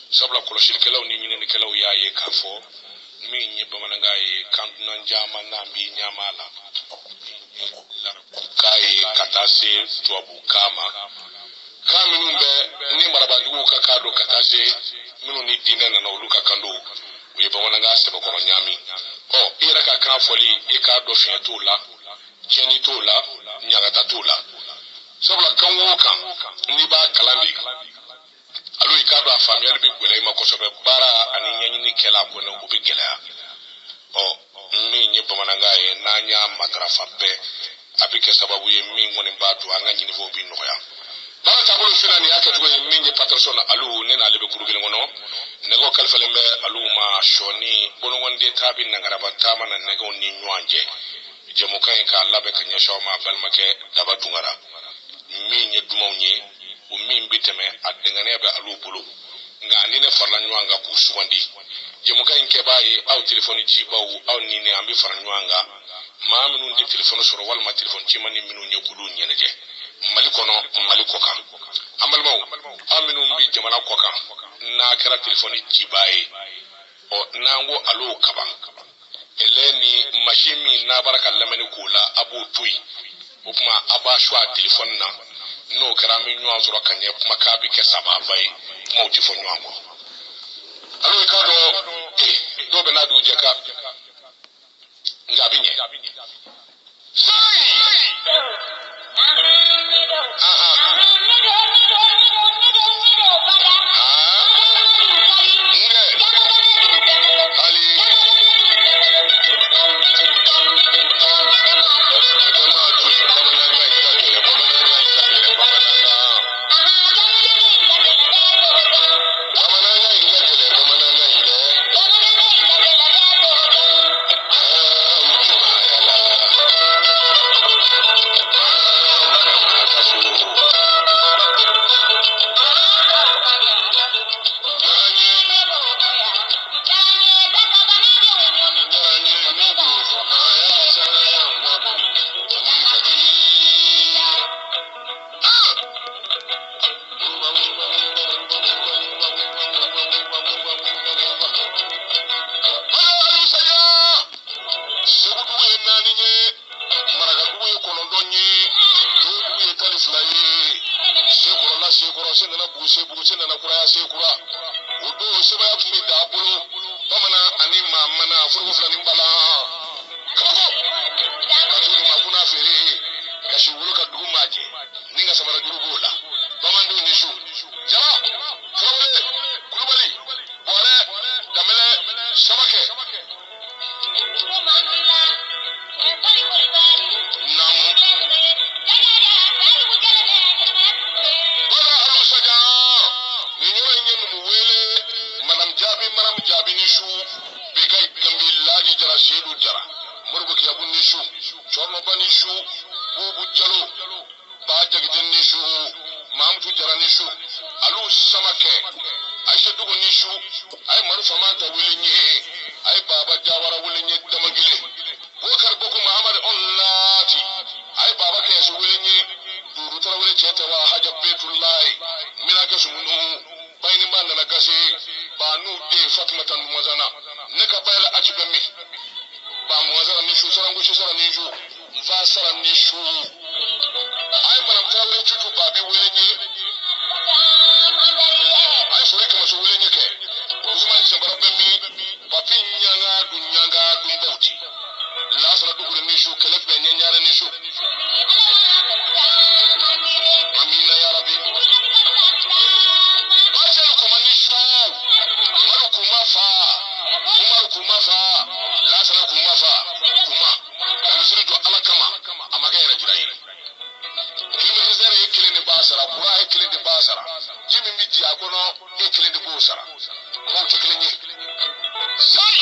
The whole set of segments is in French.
Sabla koloshirikelaw ni nyinikelaw ya jekafo minye bamanakan kantunan jama nambi nyamala kai katase tuabu kama minumbe ni marabadugu kakado katase minu ni dinena na uluka kando uye bamanakan sebe kono nyami ira ka kanfoli ikado fientula cheni tula nyagata tula sabla kanwoka ni ba kalambi alu ikado afami ali bi gwele ma kosobe bara ani nyanyi ni kela ko no ko bi gela mi nyi bamanakan nanya madrafa be abike sababu ye mi ngoni batu anga nyini vo bi noya bara tabulu finani yake tugo mi nyi patrona alu nena ali be kurugel ngono nego kalfale me alu ma shoni bono wonde tabi nangara batama na nego ni nyanje jemu kan ka labe kanya shoma balmake daba tungara mi nyi dumawnye o min biteme adengane be alu bulu nga ni ne farla nyanga ku suwandi jemu kan ke baye aw telefoni ci bawu aw ni ne ambi farla nyanga ma minun di telefoni soro wal ma telefon ci mani minun nyekulu nyeneje maliko kan amal maw aminun bi jamana ko kan na kara telefoni ci baye nango alu kaban eleni mashimi na baraka lamani kula abu tui kuma aba shwa telefon na no kara mi nyu azuro kanye kuma ka bi ke sabafai mo ti fo nyu ango alo ikado do be na du jeka ngabinye sai usman sembara bemmi papi nyanga dumbauti la sala dugure nishu kele be nyanyare nishu amina ya rabbi bachelu kuma nishu malu kuma fa la sala kuma kamisiri do alakama amagayra jirai kilimi hizere ekile ni basara kura ekile ni basara jimi miti akono ekile ni busara mo tekile ni sai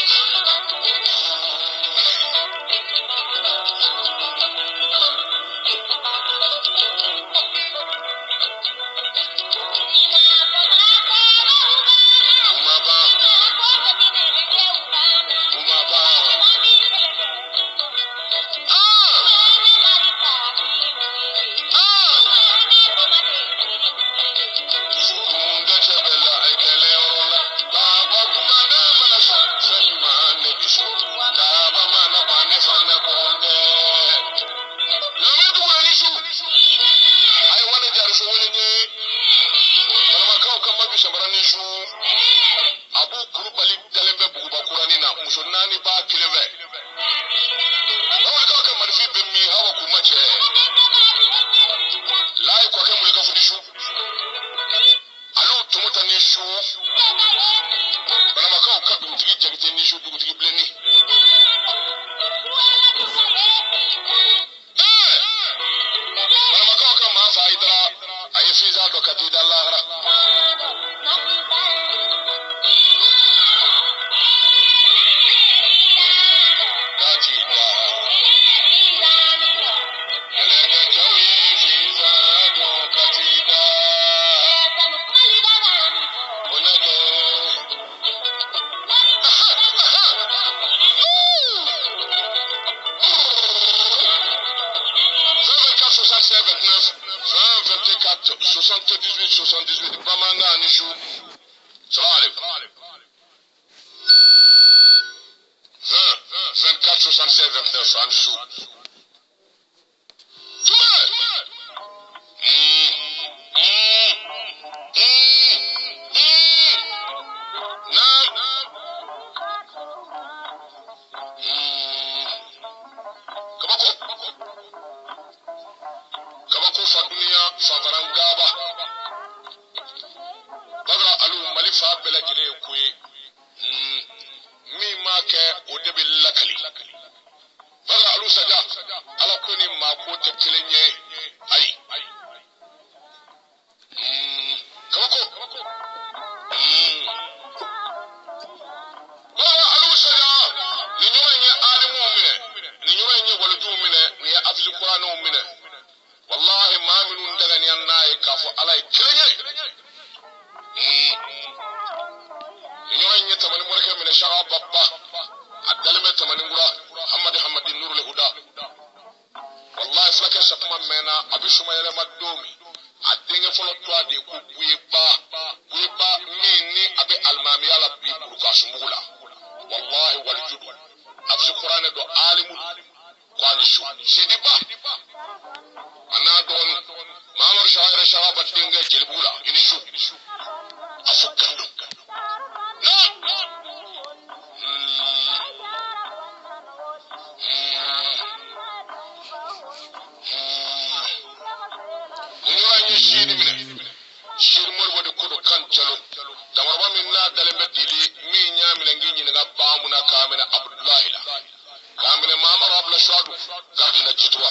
bamanakan nishu salam alaikum 24 76 29 anshu kabako fa dunia favaran gaba badra alu malifa bela jile kuyi mi ma ke o de bil lakali badra alu saja ala kuni ma ko te kilenye ai kabako badra alu saja ni nyorenye alimu mine ni nyorenye waludu mine ni afizu qur'anu mine wallahi ma minun daga ni annaye kafo alay kilenye nyorenye tamani moreke mine shaga babba adalme tamani ngura hamad nur le huda wallahi flaka shakma mena abishuma yele madomi adenge folo toa de ku buiba mini abe almami ala bi buruka shumula wallahi wal judu afzi qur'an do alimu kwani shu shediba ana don mamar shahara shahaba dinga jelbula inishu afukando na shir morbo de kodo kan jalo damarba minna daleme dili mi nyamina nginyi nga baamuna kamina abdullahi la kamina mama rabla shadu gardina jitwa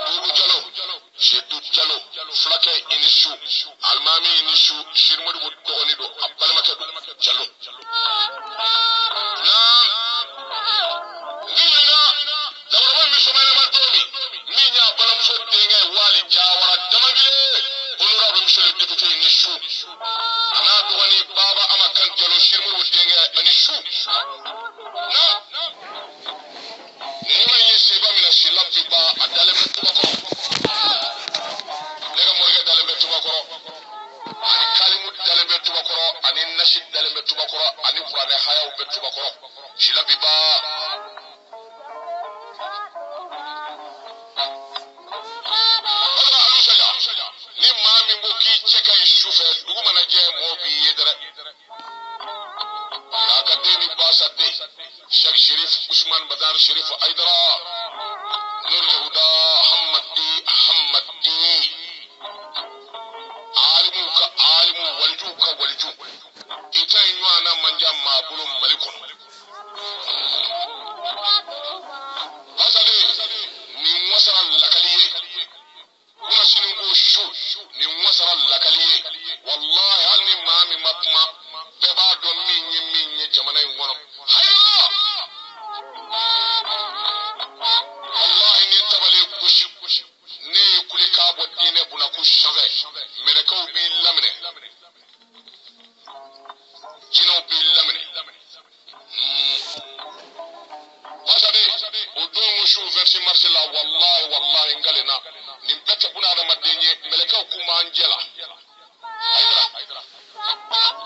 dugu jalo shedu jalo flake inishu almami inishu shir morbo dogoni do abbalma kedo jalo na damarba mi somale madomi minya bala muso denga wali jawara damagile honorable monsieur le député Nishu ana dogoni baba ama kan jalo shirmu denga Nishu na nima yesi ba mina shilabi ba adale metubako lega morga dale metubako ani kalimu dale metubako ani nashid dale metubako ani qur'an haya metubako shilabi ba ni mami ngo ki cheka ishufe dugu manaje mobi yedere akademi basade Sheikh Sharif Usman Badar Sharif Aidara Nur Huda Hammadi alimu walju ita inywana manja mabulu malikon basade ni wasara lakaliye kuna siningo shu ni wasara lakaliye wallahi hal ni mami mapma beba do minye jamana ngono hayda wallahi ni tabale kushi ne kulika bodine buna kushave meleko bi lamine jino bi lamine basade odongo shu versi marsela wallahi ngalena nimpete buna na madenye meleko kuma angela haydra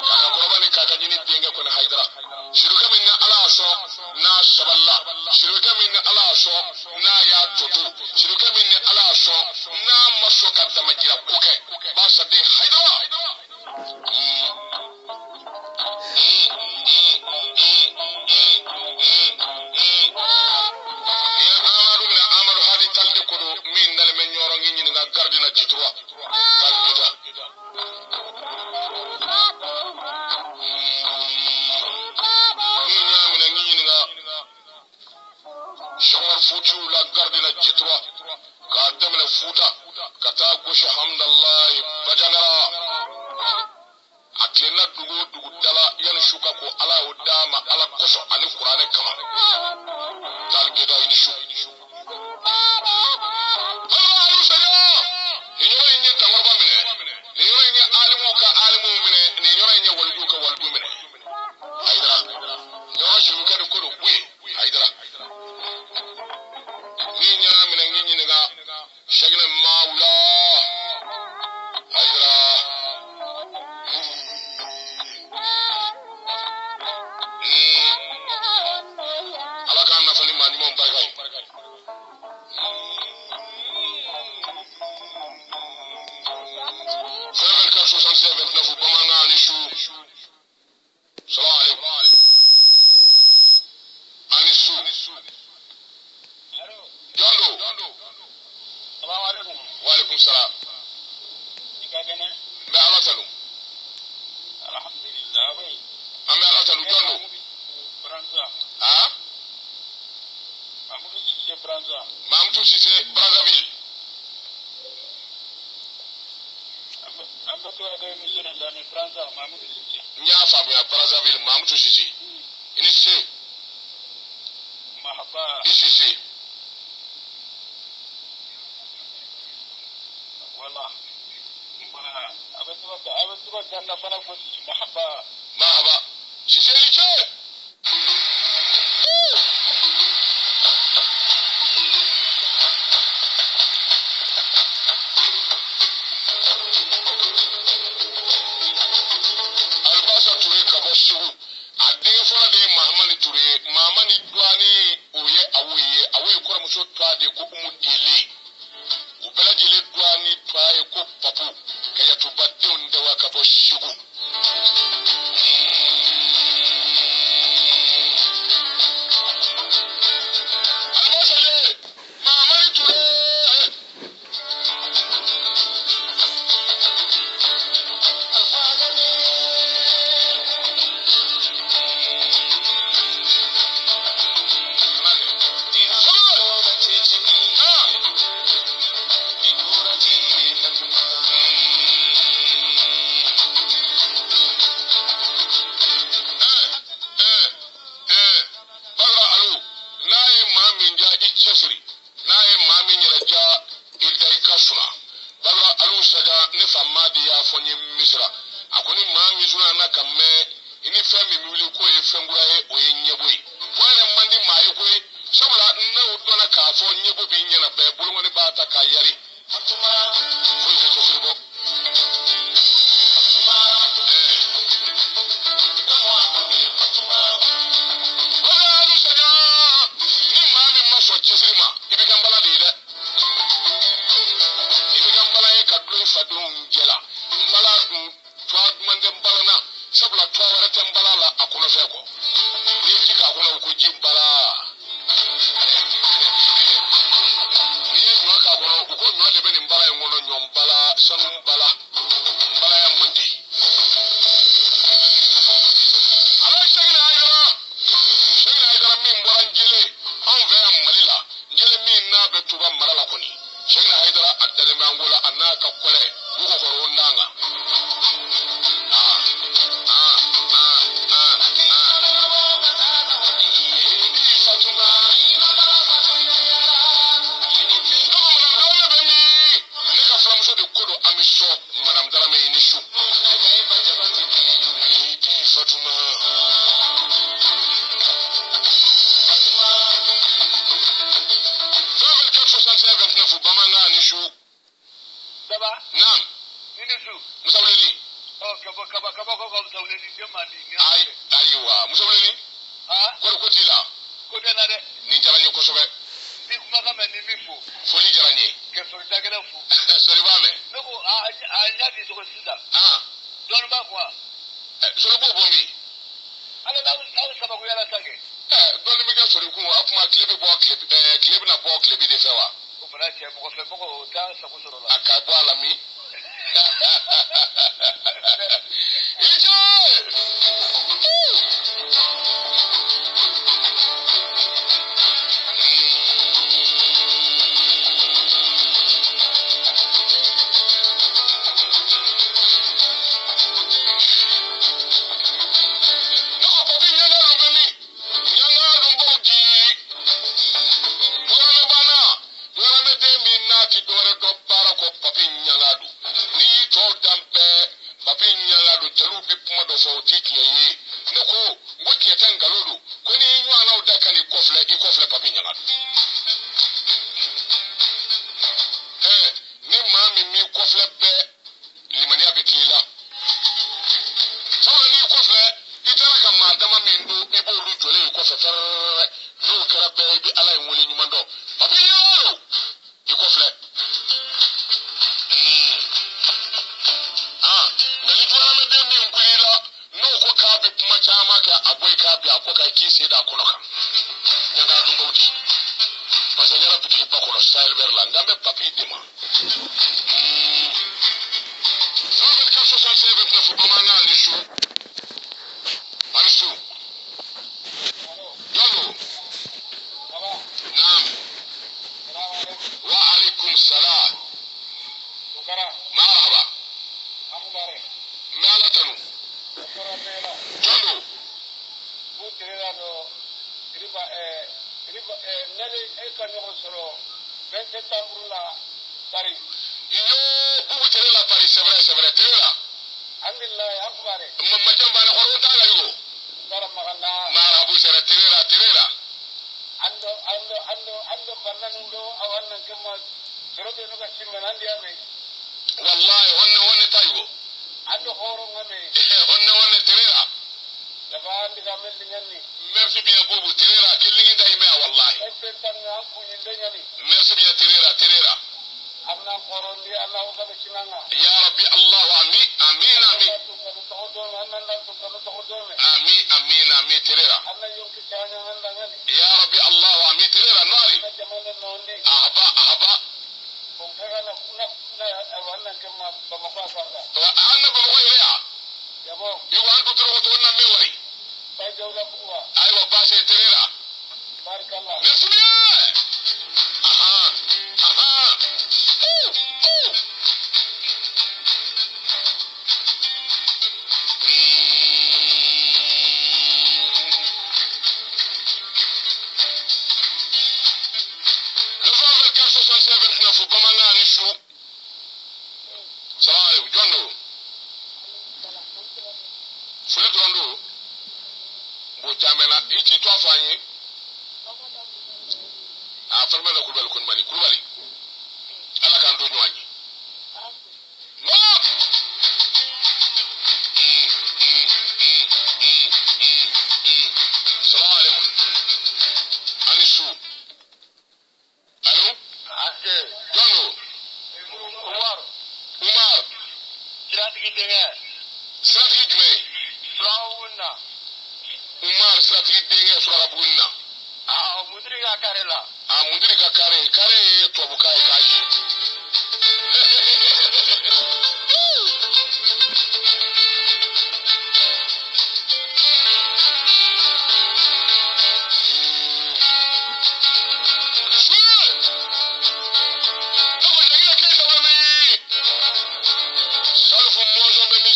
kaka korobani kaka nyini denga kone haydra shiruka minna ala so na shaballa shiruka minna ala so na ya tutu shiruka minna ala so na maso kadda majira kuke basade haydra amaru hadi talde kodo min dal men nyoro ngi nga gardina jitwa talbita Shomar futu la gardina jitwa ka demna futa kata gosha hamdallahi bajanara aklena dugu dala yan shuka ko ala odama ala koso ani qur'ane kama talbita ini shu Shagna Maula Hydra Alakan Nafani Manimon Bargai Seven Kasu 67 Nafu Bamanga Anishu Salam alaikum Anisu Jondo Walaikum salam. Ikagene? Be ala talu. Alhamdulillah bay. Ame ala talu jondo. Branza. Ah? Mamadou Cissé Branza. Mamadou Cissé Brazzaville. Ambato ade monsieur ndani Branza Mamadou Cissé. Nya famia Brazzaville Mamadou Cissé. Ini Cissé. Mahaba. Cissé. والله أبدو أن فنفس مرحبا سيسيلي شيء الباسا توري كبوشو أدين فلا دي مهماني توري مهماني دواني أوي كورا مشو توادي كو أمو ديلي ubelajile dwani twaye ko papu kaya tubadde ndewa kabo shugu almosale mamani ture sanu bala ya mandi ala shagina haydara min boran jele an fe am malila jele min na be tuba marala koni shagina haydara adale mangola anaka kole yugo ko nanga Madame Darame Inishu. Fatuma. Bamanakan Inishu. Daba. Nam. Inishu. Musawleni. Oh, kaba musawleni jamani. Ayiwa, musawleni. Ah? Ko tila. Ko dena de. Ni jaranye ko sobe. Ni kuma kama ni mifo. Foli jaranye. Ke sori dagala fu. Sori bame. Noko a nyati soko sida. Ah. Don ba kwa. Sori bo bombi. Ale na saba ko yala sange. Don mi ga sori ku apuma klebi bo klebi na bo klebi de fewa. Ko fara che mo fe mo ta sako soro la. Akabo alami. Ijo!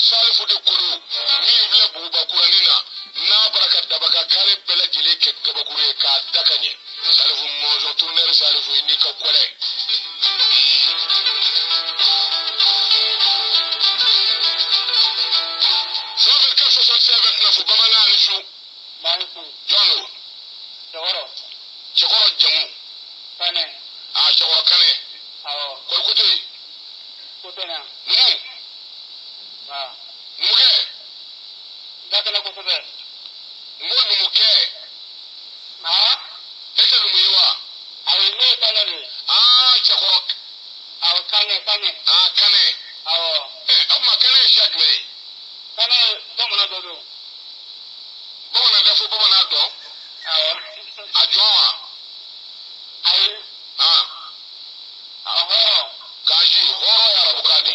salifu de kudu min filɛ bugubakuranin na n'a bɔra ka daba ka kare bɛɛ lajɛlen kɛ gabakuru ye k'a da ka ɲɛ salifu mɔnzɔn tourneur salifu i n'i ka kɔlɛ. 67 bamanan ni su jɔn do cɛkɔrɔ jamu cɛkɔrɔ kanɛ kɔrɔkote numukɛ n ko numukɛ e tɛ numu ye wa cɛkɔrɔ kanɛ o tuma kanɛ ye siya jumɛn ye bamanan tɛ fo bamanan dɔn a jɔn wa kaji hɔrɔn ye arabukan de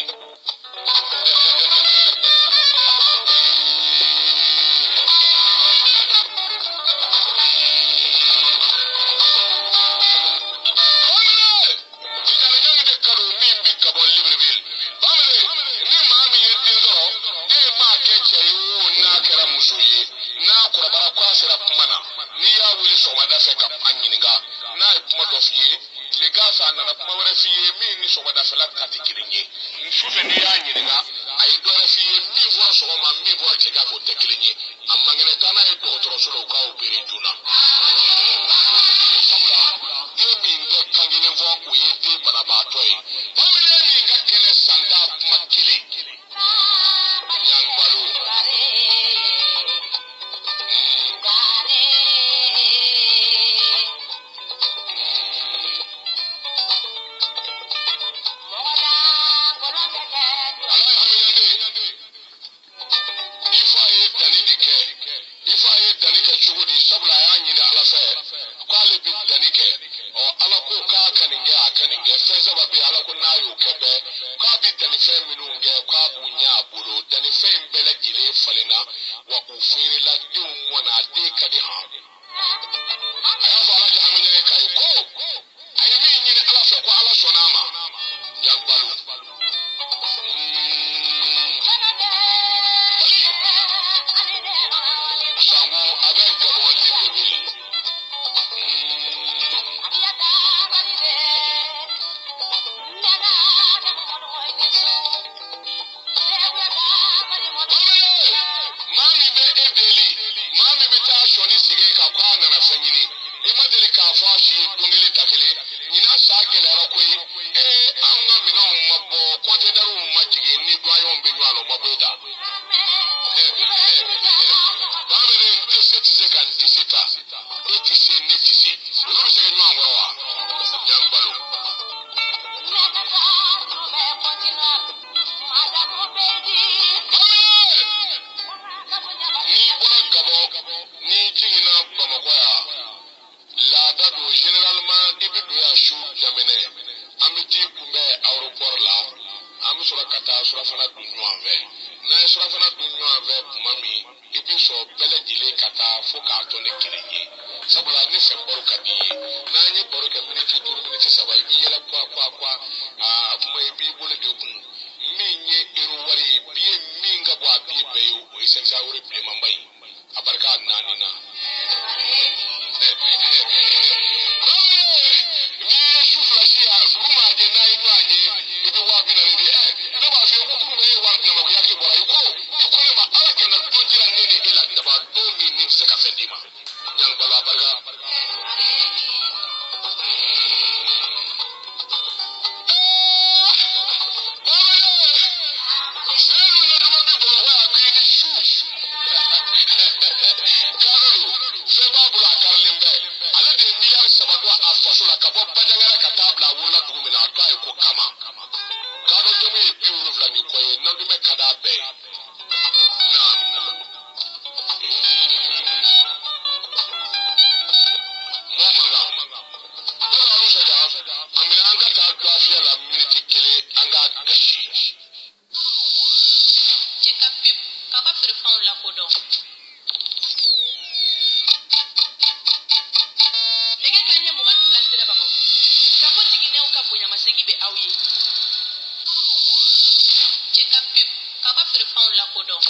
Jekafo kaka firfan la kodon.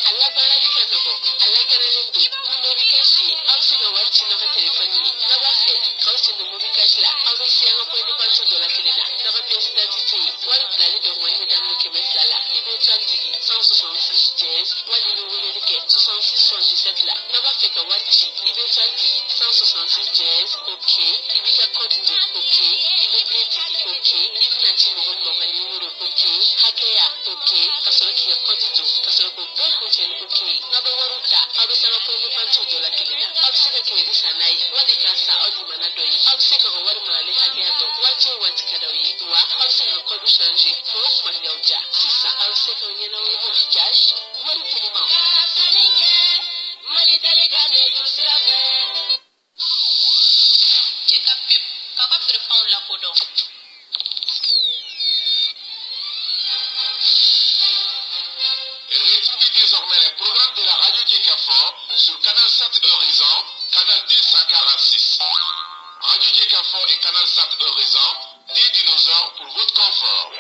Allah bana lika nogo Allah garalen do ni mobi kashi aw se ga warti na telefoni na ba fe ka se no mobi kashi la aw se ya ko ni panto dola kelena na ba pièce d'identité wala blali do wani da mu ke mesala ibe tan digi 166 jazz wali no wele dike 66 77 la na ba fe ka warti ibe tan digi 166 jazz ok ibe ka code de ok ibe be digi ok ibe na ti mo mo ma numero ok hakeya ok ka so ki ka code do ka so ko be ko chen ok na ba waruka abe sa ko ni panto dola kelena abe se ka ke di sanai wali ka sa odi manadoi abe se ka wari male hakeya do wacho wati kadawi wa abe se ka code changer mo ma nyauja sisa abe se ka nyena wo mo cash wari tilima mali delegane du sirabe jekafo kaka firfan la kodon. Retrouvez désormais les programmes de la radio Jekafo sur Canal 7 Horizon, Canal 246. Radio Jekafo et Canal 7 Horizon, des dinosaures pour votre confort.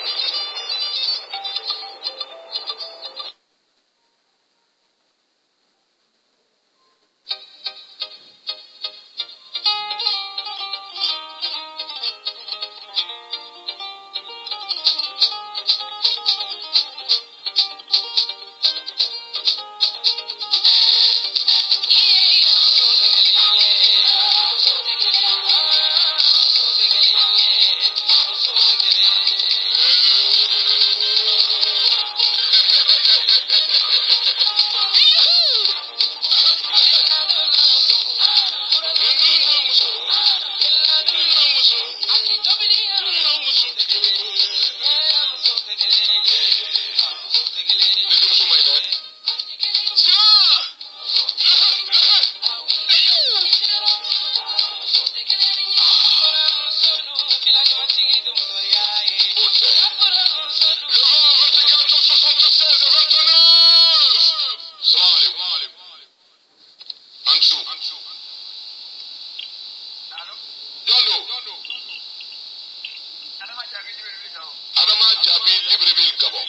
Adama Jabi Libreville Gabon.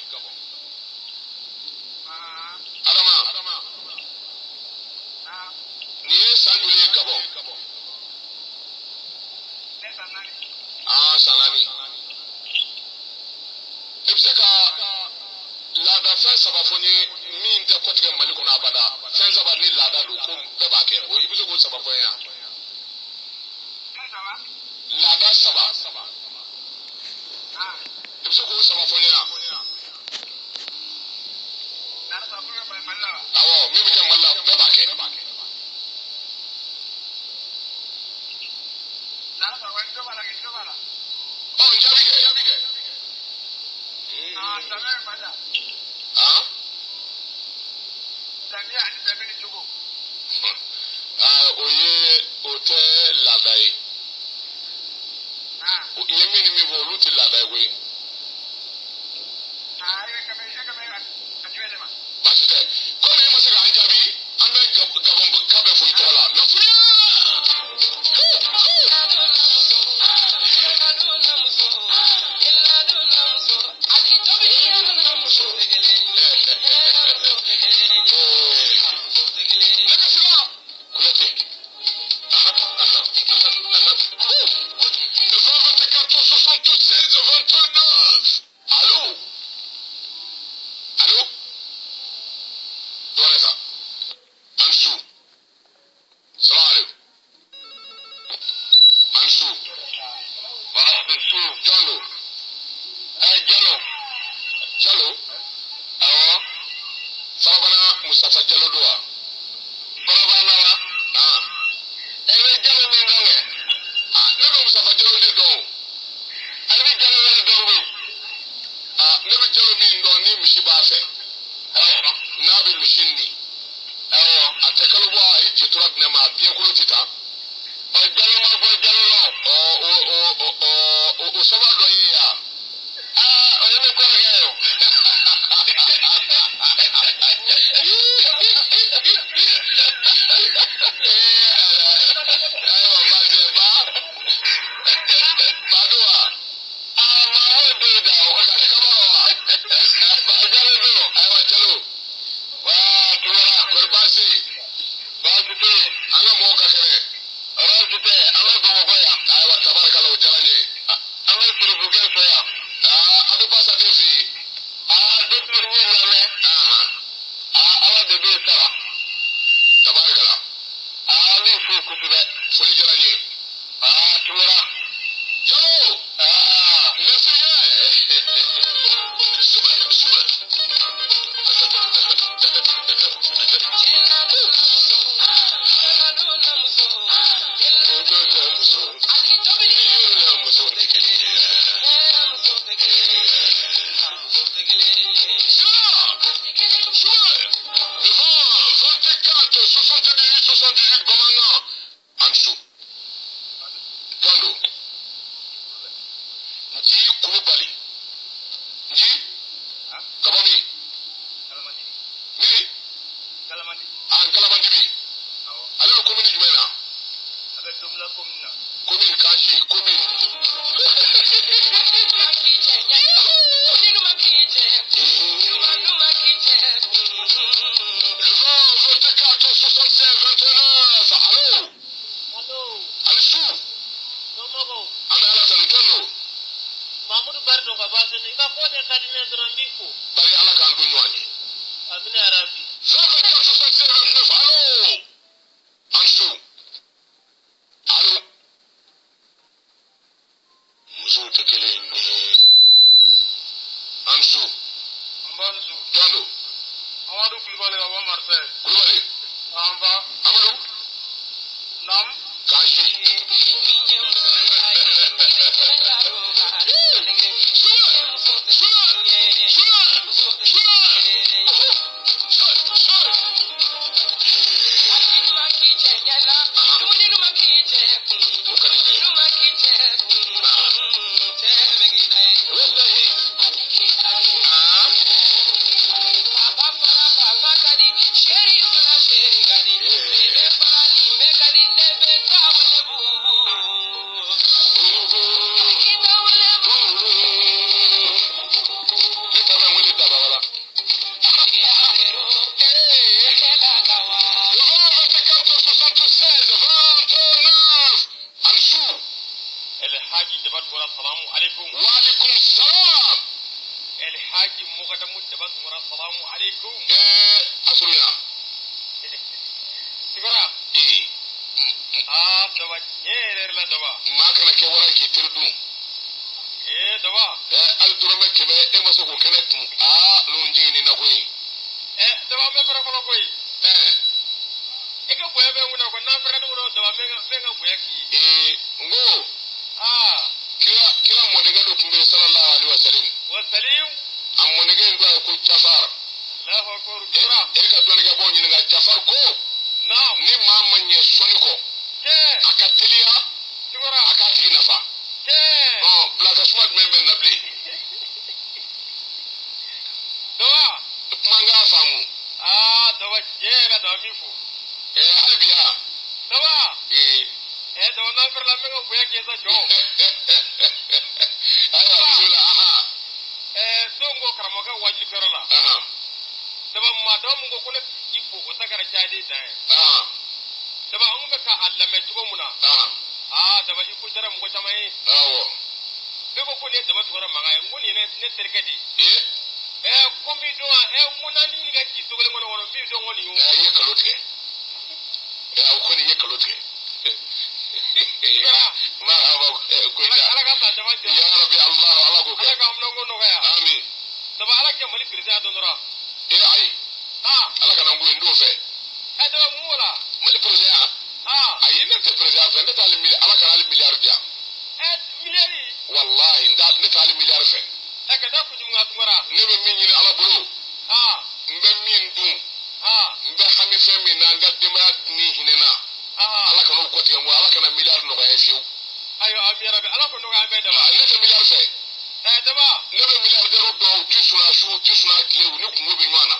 Adama. Niye Sanjuli Gabon. Sanani. Ebseka lada fɛn saba fɔ ye min tɛ kɔtigɛ Mali kɔnɔ abada. Fɛn saba ni laada don ko bɛɛ b'a kɛ. O i bɛ se k'o saba fɔ yan. Laada saba. I bɛ se k'o saba fɔ yan. Awɔ min bɛ kɛ Mali la bɛɛ b'a kɛ. Njaabi kɛ. O tɛ laada ye. I ye min ni min fɔ olu tɛ laada ye koyi. Baasi tɛ komi e ma se k'an jaabi an bɛ Gabon ka bɛɛ fɔ i tɔgɔ la lafiya. Mustafa Jallo do wa Farabana wa ebe Jallo min donge ne be Mustafa Jallo de do abi Jallo wala dongo ne be Jallo min do ni mishi ba fe na be mishini atekalo bo e jetura ne ma bien ko tita o Jallo ma bo Jallo no o soba do ya o ne ko reyo de be sara tabarakala ali fu kusube foli jaraye tumara jalo nasriya suba bamanakan ansu gando nji kulubali nji kabami mi galamandi ale lo commune jumena commune kanji commune le 24 65 29 allô alisu ana ala tan jondo Mamudu Bardo Kabazin, if I bought a cardinal Rambico, bari ala kan do nyani Abina Arabi. 24 65 29 allô ansu allô muzo tekele ni ansu Ambansu, jondo Amadu Kulbali of Marseille, kulubali Amba, amadu Nam, kanji وعليكم السلام الحاج مقدم التبسم السلام عليكم. أسرنا تبرع إيه دوا يير لا دوا ما كان كورا كي تردو دوا الدرما كبا مسكو كنت لونجيني نقوي دوا ما فرق كوي eka boya be nguna ko na fera do dwa menga boya ki ngo kila modega do kumbe sallallahu alaihi wasallam am modega ndo ko jafar Allahu akbar jura ka donega bo nyi nga jafar ko naam ni mama nye soni ko akatilia jura akati nafa black smart membe nabli dwa manga famu dwa jela dwa mifu halbiya dwa dwa na fera menga boya ki sa jo ayo bismillah songo karamoka waji ferala daba ma do mungo kuna ipo ko sagara jade dai daba an ga ka Allah mai tugo muna daba ipo jara mungo chamai be ko ne daba tugo manga ngoni ne terkedi komi do muna ni ga ki to gele ngono wono bi do ngoni yo ye kalotke ko ni ye kalotke ma haba ko ita ala ka ta daba ya rabbi Allah ala ko ala ka amna ngono ga ya amin daba ala ke mali kirja do ndora ai ala kana ngwe ndo fe daba mula mali projet ayi ne te projet fe ne tali mili ala kana al milliard dia miliari wallahi nda ne tali milliard fe ka da ku jumga tumara ne be min ni ala bulu mbe min dun mbe hami fe min na ngadde ma ni hinena ala kana ko te mo ala kana milliard no ga fiu ayo amira be ala ko no ga be daba ne te milliard fe daba ne be milliardaire do tu suna klewu ne kungo be nyana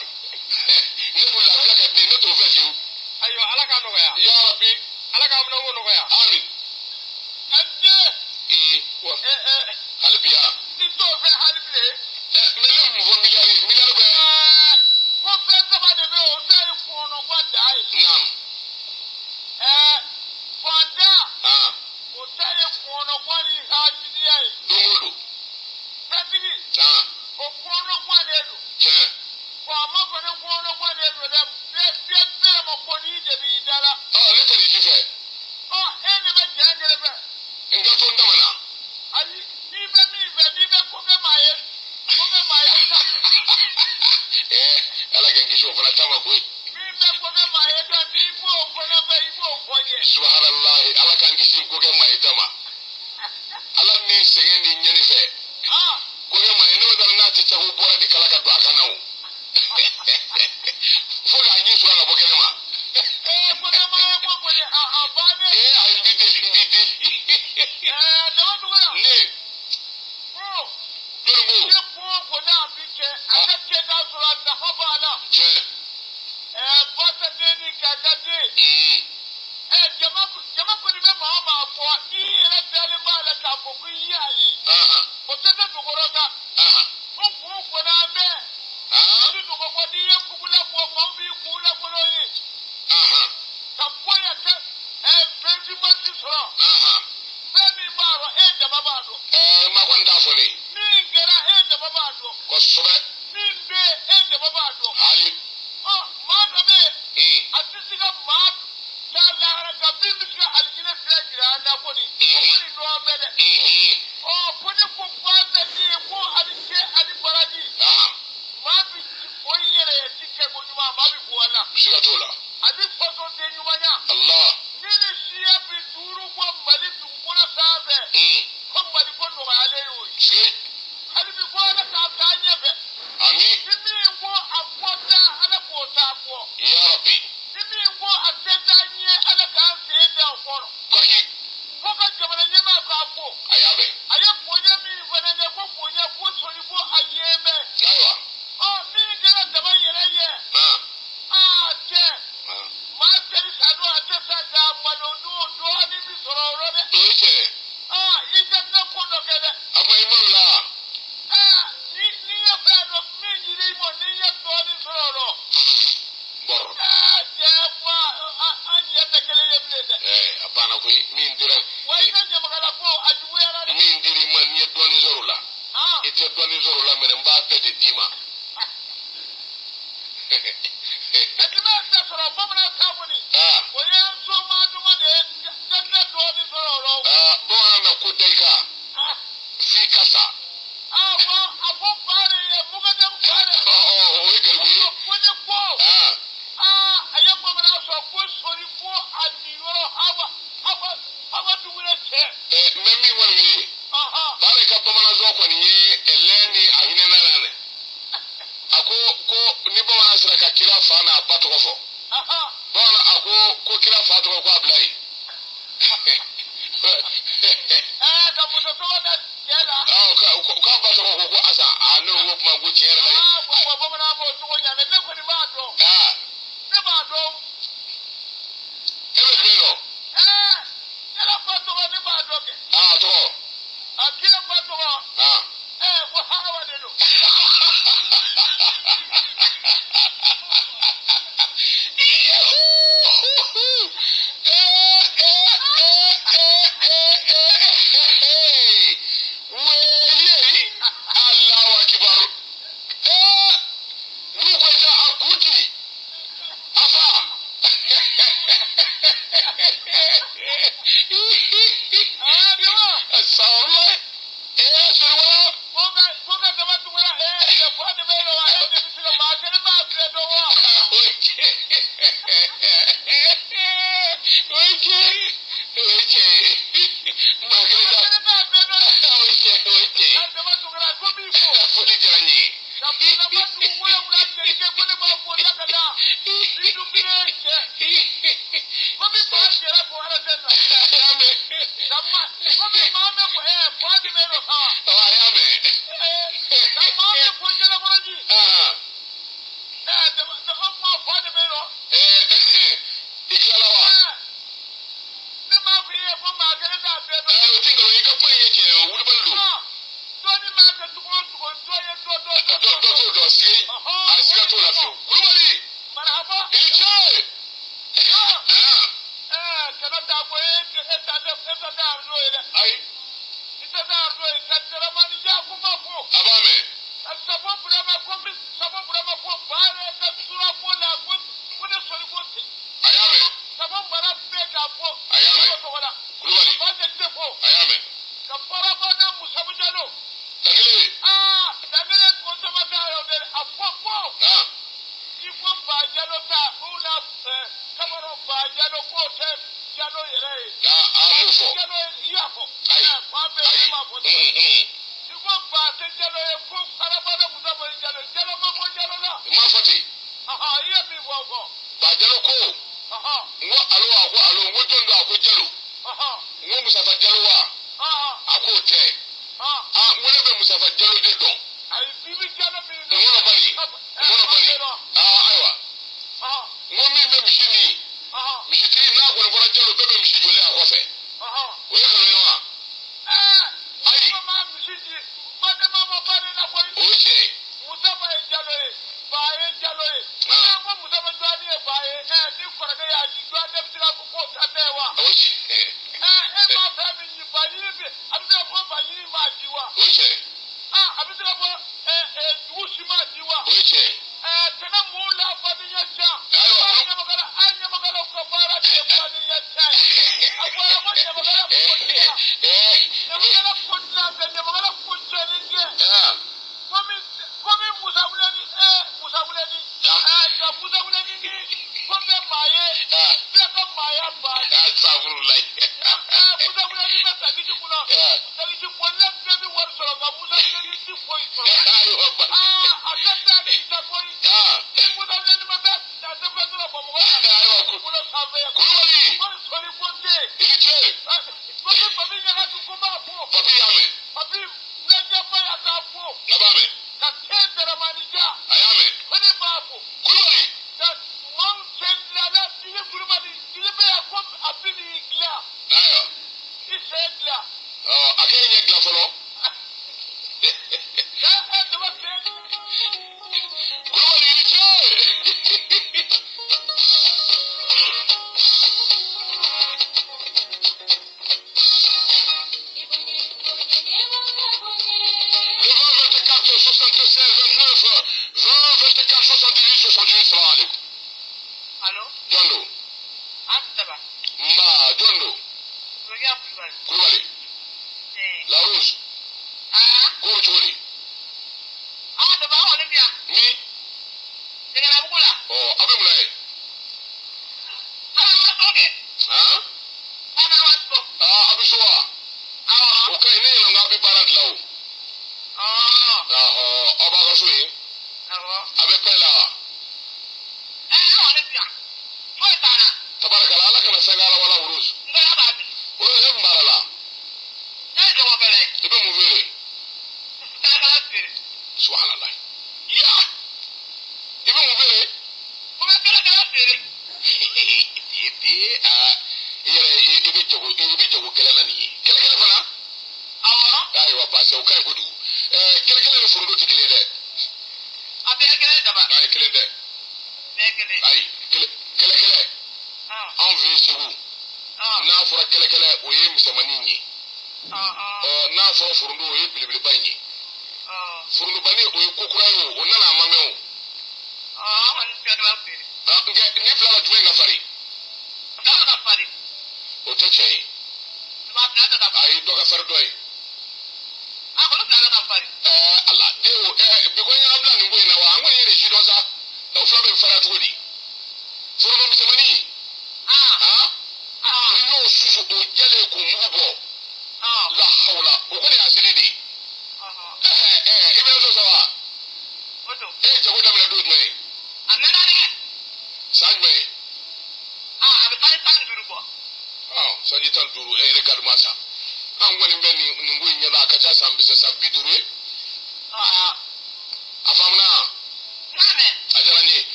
ne bu la fla ka de ne to fe fiu ayo ala ka no ga ya rabbi ala ka amna ngono ga ya amin adde wa halbiya to fe halbi mele mo milliard be ko fe saba de be o fe ko no kwa dai nam fanda o tare ko no kwa ni ha ti ai dungudu o ko no kwa de do che ko ma ko no kwa de do dem ala kan kisho fana tama koy subhanallah ala kan kishin ko ke mai tama ala ni sege ni nyani fe ko ke mai no dara na ti tagu bora di kala ka do akana o fo ga ni sura na bokene ma ko ke mai ko ni abane ay bide dawa duwa ne durgo ko na bike akake da sura na habala che bata deni kakate jama ko ni me mama ko ni era tele mala ka ko kuyayi ko tete dukorota ko na me ni duko ko di kugula ko mambi kula ko loyi ka ko ya ka penti mati soro sami maro jama bado ma ko nda fo ni ngera jama bado ko sobe ni be jama bado ali ma do me atisiga ma la la ka bimisha aljina sira na ko ni do mede ko ni ko kwata ni ko alike alibaraji ma bi ko yere tike ko nyuma ma bi ko wala sigatola adi foto de nyuma nya allah ni siya bi duru ko mali dungona sabe ko mali ko no ale yo ali bi ko ala ka nyebe ami ni ko akota ala ko ta ko ya rabbi ni ko ateta nye ala ka se da ko koki ko ka jabana nyama ka ko ayabe ayako nyami bana ne ko nya ko sori ko ayebe aiwa ni gara daba yere ye che ma teri sadu atesa da manodu do ni bi soro robe eche ije na ko do kede apa imala ni ya fa do mi ni mo ni ya do ni soro ro bor che kwa anya tekele ye blede apana ko min dira wai na je magala ko adu yara min diri man ni do ni soro la ite do ni soro la men mba pe de dima Adima da soro bomna kafuni ko ye so ma duma de dadda do ni soro ro bona na ko dai ka fi kasa wa abu bare ye muga dem bare o garbi ko de ko ayo bomna so ko sori ko adiro hawa dugure che memi woni bare ka bomna zo ko ni eleni ahine nanane ako ko ni ba wana sira ka kira fa na bato ko fo bona ako ko kira fa to ko ablai ka mo to da kela ka bato ko asa anu wo ma go chere lai ko bo na mo to nya ne ko ni ba do ne ba do ebe kero ela bato ko ni ba do ke to akira bato ko ko hawa de do Mafati. Ba jalo ko. Ngo alo ngo tondo ako jalo. Ngo musafa jalo wa. Ako te. Ngone be musafa jalo de don. Ngono bani. Aywa. Ngomi me mishini. Mishitiri na ko bora jalo bebe mishijole akofe. Oye kalo yawa. Ai. Oche.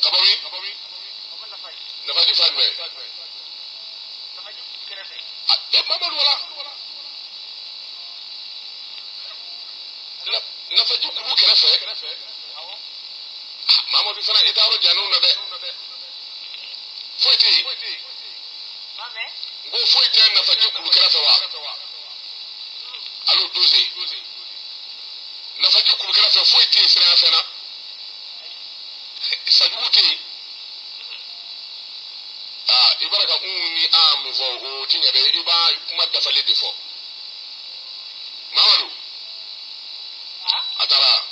Kabawi? Nafaji fanwe. Mamadou wala. Nafaji kulu kerefe. Mamadou fana itaro janu na be. Foiti. Go foiti nafaji kulu kerefe wa. Allo 12. Nafaji kulu kerefe foiti sira fena. Sajuti. Ibaraka uni vo o tinyere iba kuma dafali defo. Mamadou. Atara.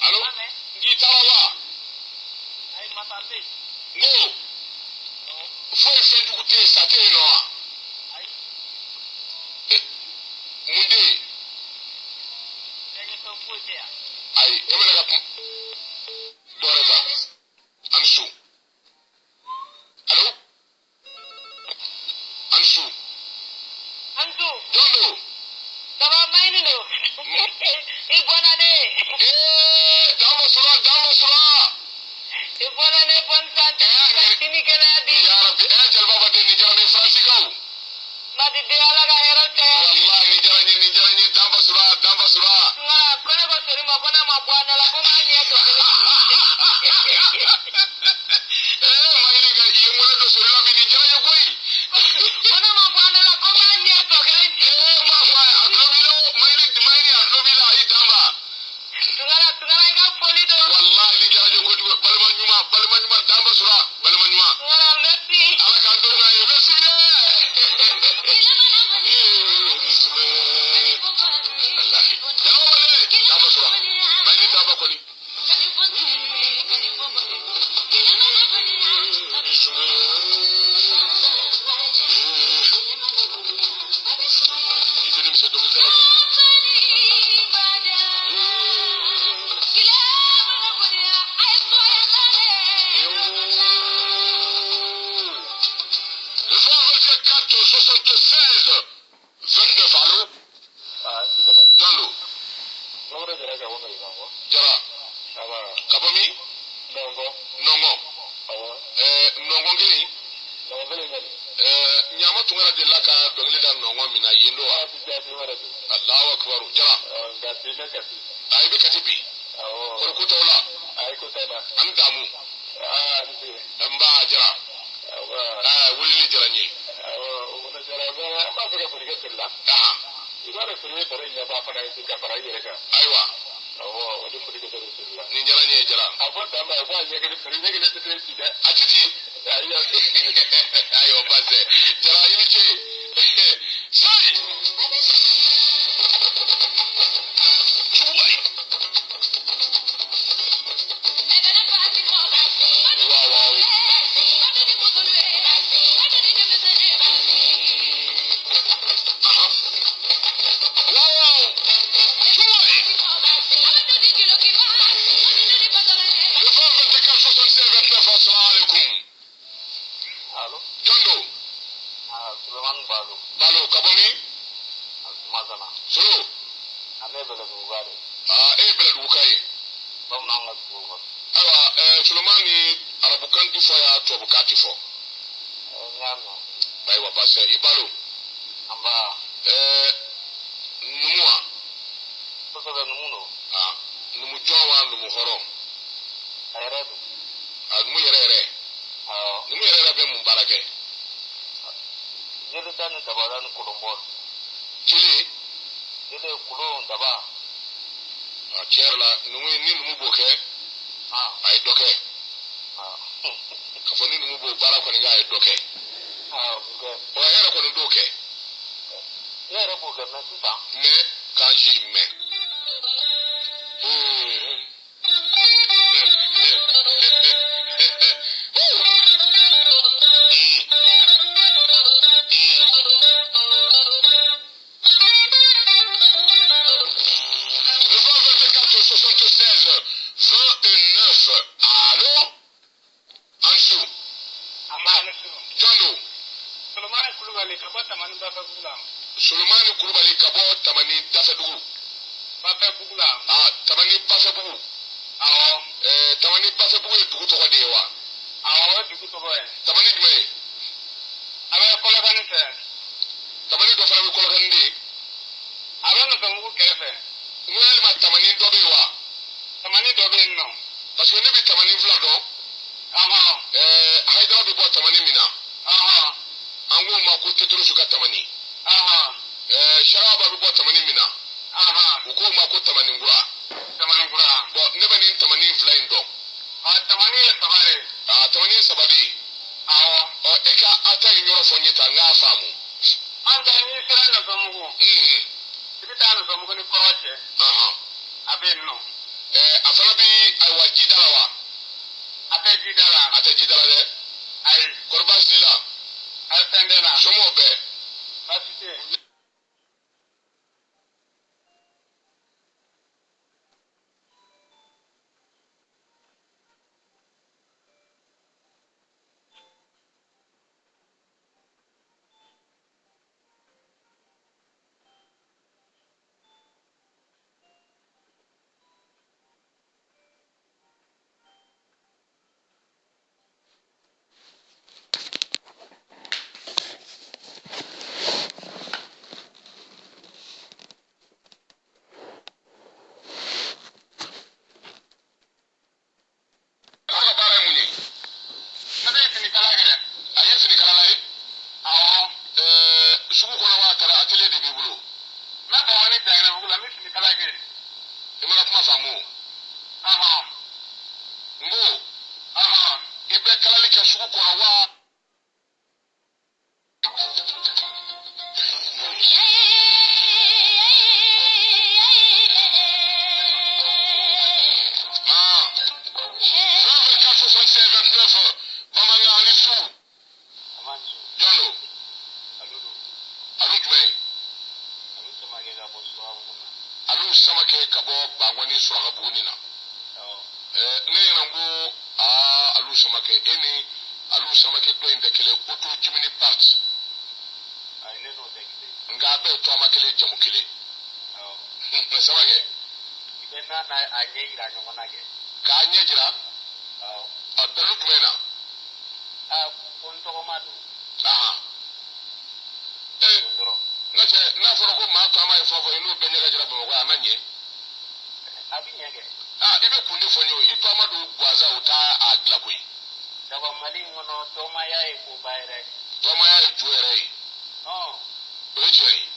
Allo? Ngi tarawa. Ai matambe. Ngo. Foi fendukute sate no. Ai. Munde. Ngi so fuite ya. Ai, ebele ka Doreta. Ansu. Allo? Ansu. Ansu. Dondo. Daba maini no. Ibonane. Dama sura. Ibonane bon sante. Tini kena di. Ya Rabbi, jalba bade ni jarane Fransikau. Madi diala ga hero te. Wallahi ni jarane damba sura. Ngara kone ko seri ma kona ma bwana la kuma anye to. Mailinga yemuna do sura bi ni jarane koi. Kona ma bwana la kuma anye to kerenji. Ma fa atlobilo maili atlobila ai damba. Tungara ga poli do. Wallahi ni jarane ko balma nyuma damba sura balma nyuma. Ngara merci. Ala kan do na merci bien. Sulumani Kulubali kabo tamani dafe dugu. Bafe bugula. Tamani bafe bugu. Awo. Tamani tamani pase bugu e dugu tɔgɔ de ye wa awɔ dugu tɔgɔ ye tamani jumɛn ye a bɛ kɔlɔkani fɛ tamani dɔ fana bɛ kɔlɔkani de a bɛ nɔfɛmugu kɛrɛfɛ n ko yalima tamani dɔ bɛ yen wa tamani dɔ bɛ yen nɔ parce que ne bɛ tamani fila dɔn Haidara bɛ bɔ tamani min na an k'o ma ko Tetorosu ka tamani Sharaba bɛ bɔ tamani min na u k'o ma ko tamani kura bon ne bɛ nin tamani fila in dɔn tamani ye saba de tamani ye saba de ye e ka a ta in yɔrɔ fɔ n ye tan n k'a faamu an ta n'i sera nɔfɛmugu i bɛ taa nɔfɛmugu ni kɔrɔ cɛ a bɛ yen nɔ a fana bɛ ayiwa jida la wa a tɛ jida la a tɛ jida la dɛ ayi kɔrɔ baasi t'i la a ye fɛn tɛ la somɔgɔw bɛɛ baasi tɛ yen sugu kɔnɔ wa taara atelier de b'i bolo n bɛ bamani jagɛlɛbugu la n bɛ finikala kɛ i mana kuma faamu n ko i bɛ kalali kɛ sugu kɔnɔ wa bamanakan ni su jɔn don alu jumɛn alu samakɛ ka bɔ bangɔni suraka buguni na ne ɲɛna ko alu samakɛ e ni alu samakɛ dɔ in tɛ kelen ko to jimini part nka a bɛɛ tɔgɔma kelen jamu kelen samakɛ k'a ɲɛ jira a dalu jumɛn na n'a cɛ n'a fɔra ko maa taama ye fɔfɔ ye n'o bɛɛ ɲɛ ka jira bamakɔ a ma ɲɛ i bɛ kundi fɔ n ye o i taama don gansan o t'a a dilan koyi Mali kɔnɔ tɔmaya ye koba yɛrɛ tɔmaya ye jo yɛrɛ ye o ye tiɲɛ ye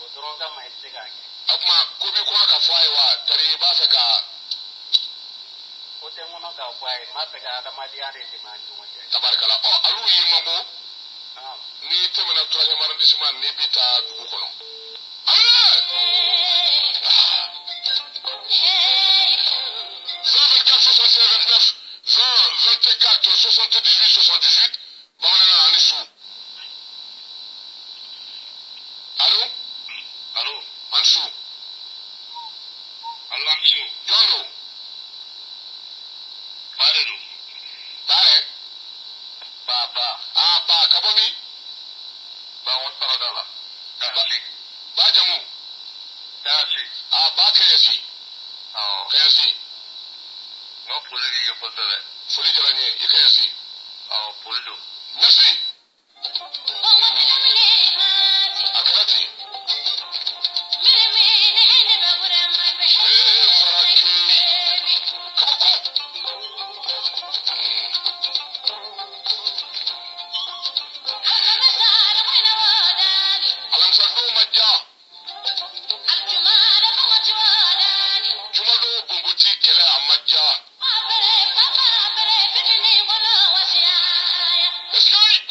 o dɔrɔn kama i tɛ se k'a kɛ o tuma ko b'i kɔnɔ ka fɔ a ye wa tari i b'a fɛ ka o tɛ n kɔnɔ k'a fɔ a ye n b'a fɛ ka adamadenya de tɛmɛ an ni ɲɔgɔn cɛ tabarikala alu y'i mabɔ n'i tɛmɛna troisième arrondissement n'i bɛ taa dugu kɔnɔ 78 bamanakan ani su allo an su jɔn don baare ba ka bɔ min ba jamu ba kɛyɛsi foli diyara n ye i kɛyɛsi merci a kɛra ten alamisadon ma ja jumadon bonboti kɛlɛ a ma ja est-ce que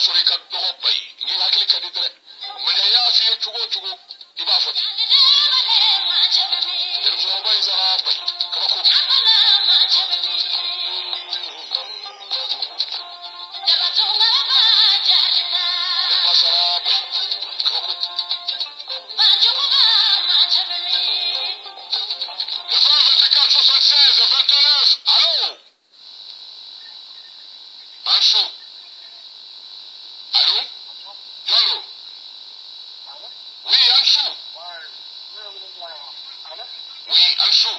sɔrɔ i ka dɔgɔ ba ye n'i hakili ka di dɛ manja y'a f'i ye cogo o cogo i b'a fɔ ten denmisɛnninba in sara ba ye kabako ne ba sara ba ye kabako le 20 24 76 29 allô Ansou allô Diallo oui Ansou oui Ansou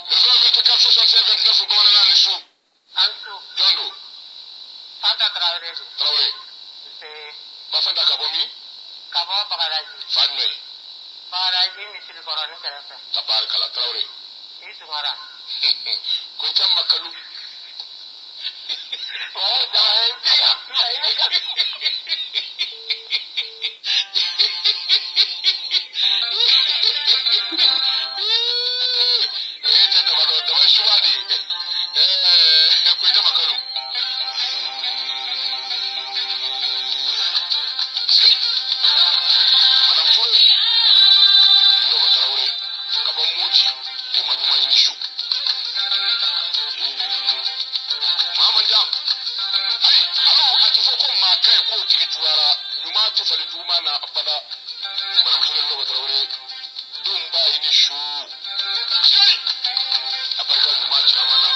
le 20 24 65 29 bamanakan Ansou Diallo Traoré Bafanta Kabomi Fadme Tabarkala Traoré Koitan Makalu Daba Shuadi Koitan Makalu Madame Touré Nova Traoré Kabam Moji de Manuma Inishu Mama Jam Ay alo atufoko makai ko tiki juara nyuma tufali juma na apada Madame Touré Nova Traoré Dumba Inishu Say Abarka nyuma chamana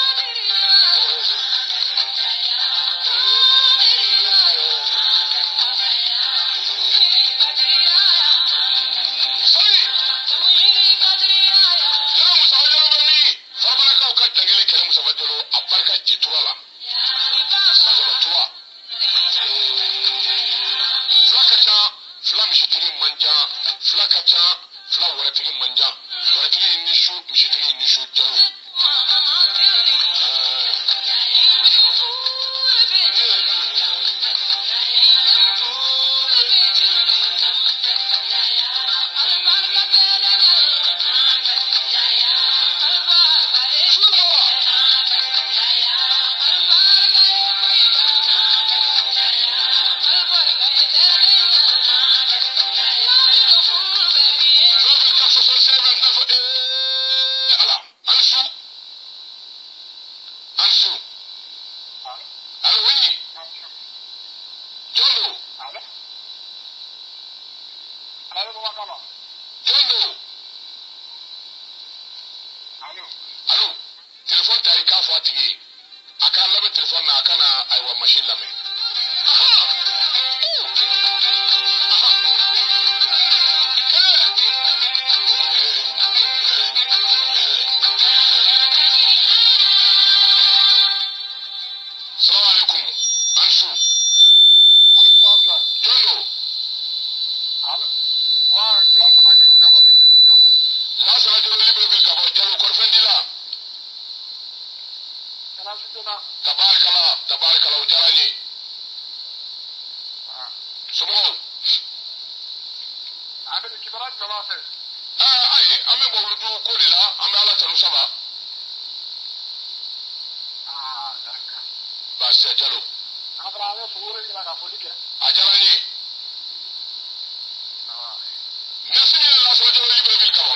Allô, téléphone ta ika fatigué. Aka labe téléphone na aka na aywa machine lame. Salam alaikum. Ansou. Jondo. La sala jolo libre Gabo jalo korfendila. Tabarkala ujarani. Sumo. Ai ame bawludu ko de la ame ala tanu saba. Basta jalo. Ajarani. Merci la sala jolo libre Gabo.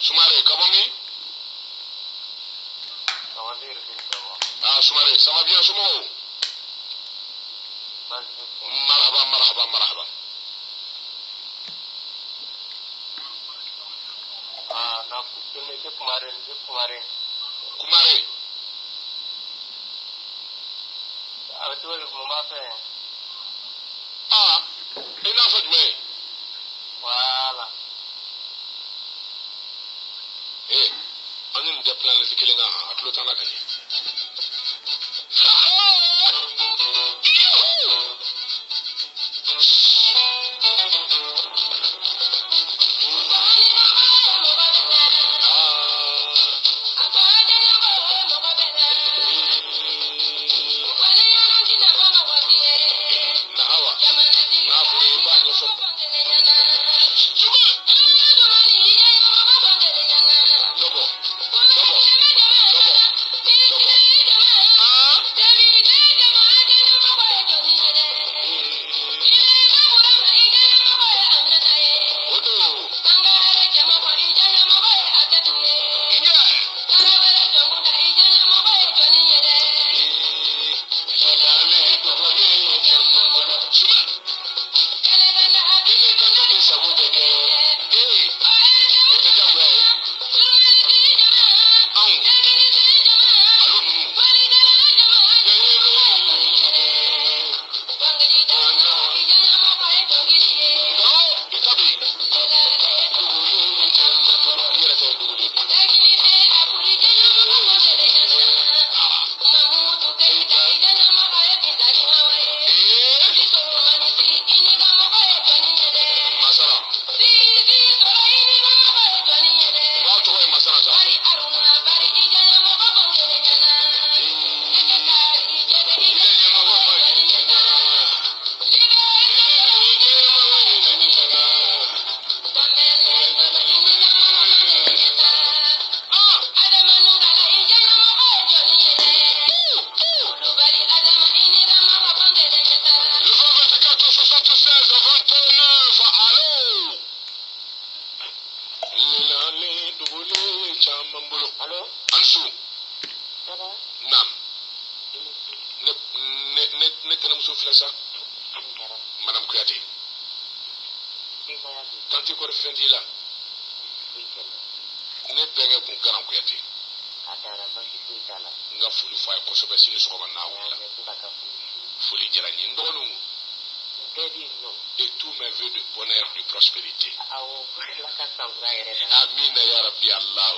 Sumare, kabomi? Ah, Soumare, ça va bien, Soumo? Marhaba, marhaba, marhaba. Kumare. Ah, il a fait du bien. Voilà. Eh, on est des plans de killing à Clotana. Allô? Ansou. Ça va? Nam. Ne tena muso filɛ sa. Madame Kuyate. Tanti kɔrɔ fɛn t'i la. Ne bɛnkɛ kun Garan Kuyate. N ka foli fɔ a ye kosɛbɛ sini sɔgɔma n'a wulila. Foli diyara n ye. N dɔgɔninw. Et tous mes vœux de bonheur, de prospérité. Amin ya Rabbi Allah.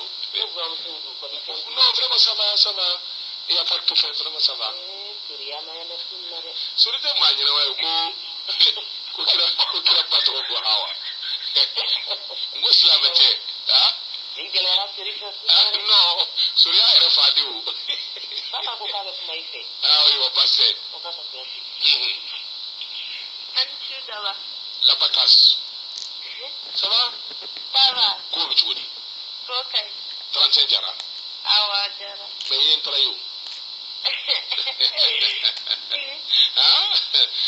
Non, vraiment ça va, ça va. Il n'y a pas de problème, vraiment ça va. Sur le thème, il y a un patron de Hawa. Moi, je la mettais. Non, sur le RFAD. Ah oui, on va passer. Daba. La patasse. Ça va? Ça va. Comment tu dis? Ok. 35 jara. Awa jara. Mais il y a un trayo.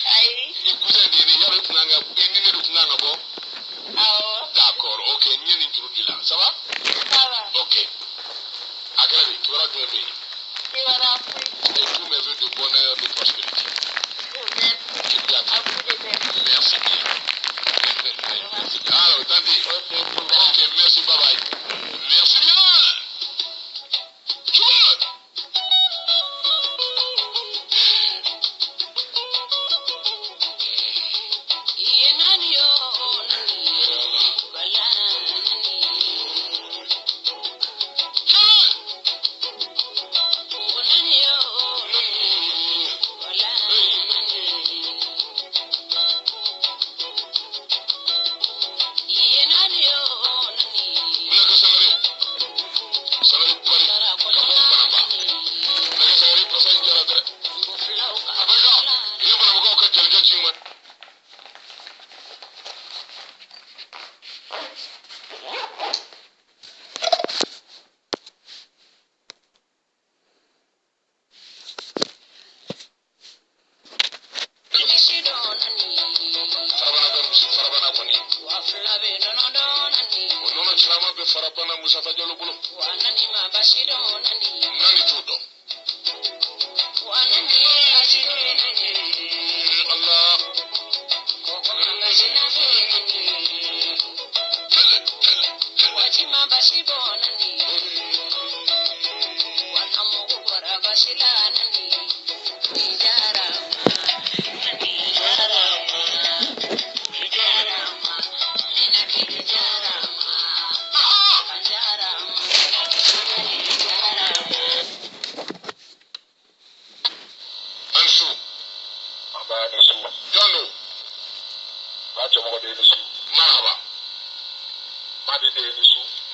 Aïe. Il cousin d'Ini, il y a le Tunanga, il n'y a le Tunanga bon. Awa. D'accord, ok, il y a une journée là. Ça va? Ça va. Ok. Agréable, tu verras bien. Tu verras. Et tous mes vœux de bonheur, de prospérité. Merci bien. Alors, attendez. Ok, merci, bye bye. Merci bien. Tu veux? Sangare. bana Mustafa Jalo bolo wanani mabashido nani tudo wanani basido Allah koko mabashina wachi mabashido nani wanamugo bora bashila nani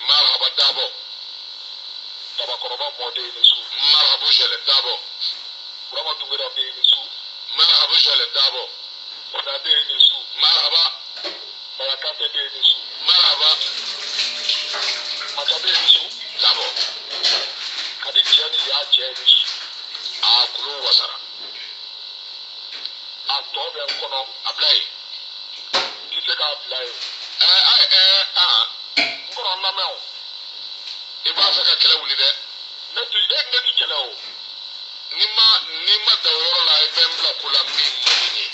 marhaba Dabo Daba koroba mode nisu marhaba jele Dabo Brahma tungira be nisu marhaba jele Dabo Oda be nisu marhaba Barakate be nisu marhaba Mata be nisu Dabo Kadi jeni ya jeni akulu wasara atobe nkono ablai kiteka ablai ngoro na mewo iba faka kele wuli de netu kele o nima da yoro la ibem bla kula min mani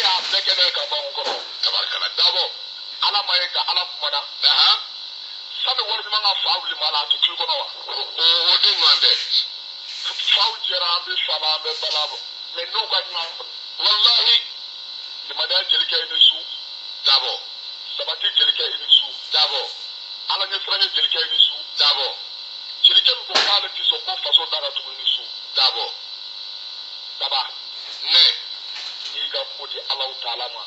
ya beke ne ka bon ngoro tabakala Dabo ala maye ka ala kumana sabe wori manga fauli mala to tuko no o de ngande faul jera ambe sala ambe balabo me no ka nyama wallahi limada jelike inisu Dabo sabati jelike inisu Dabo ala nye franye jelike inisu Dabo jelike mko kale tiso ko faso dara tu inisu Dabo Daba ne niga mudi Allah taala ma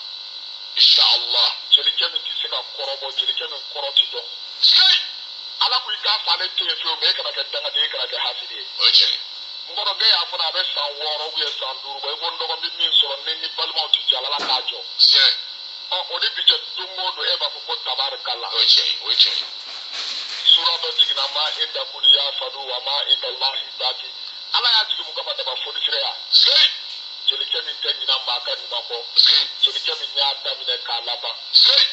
inshallah jelike mi tiseka korobo jelike mi koroti do sei ala ku ika fale te fi o me kana ka danga de kana ka hasidi oche ngoro ge ya funa be san woro wi san duru bo ko ndo ko mi so ni balma o ti jala la kajo sei o de biche dummo do e ba ko tabarakallah oche sura do jigina ma inda kun ya fadu wa ma inda Allah baki ala ya jigu ko ba da fodi freya sei jelike mi tenina ma ka ni ma ko sei jelike mi nya da mi ne kala ba sei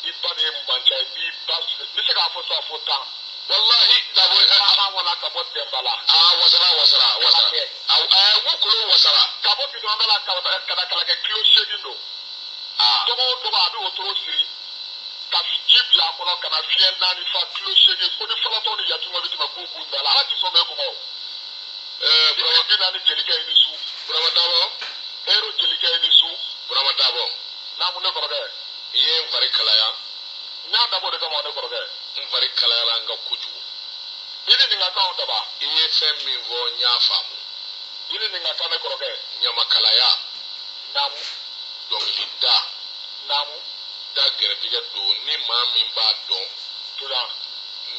ibane mbancha bi bas ni se ka fo sa fo ta wallahi Dabo ana wala ka bot dembala wasara wo kulo wasara ka bot bi don dala ka kala ke kilo shedindo to ba bi otoro siri ka jibla kono kana fiel na ni fa kilo shedi ko ni fala to ni yatuma bi tuma ko ku ndala ala ti so me ko mo bro bi na ni jelike ni su bro Dabo ero jelike ni su bro Dabo na mu ne ko ga ye vari kala ya nya Dabo de ko mo ne ko ga vari kala la nga kuju ini ni nga ka Daba iye femi vo nya famu ini ni nga ka ne ko ga nya makala ya namu donc hidda namu da gere biga do ni ma min ba don tura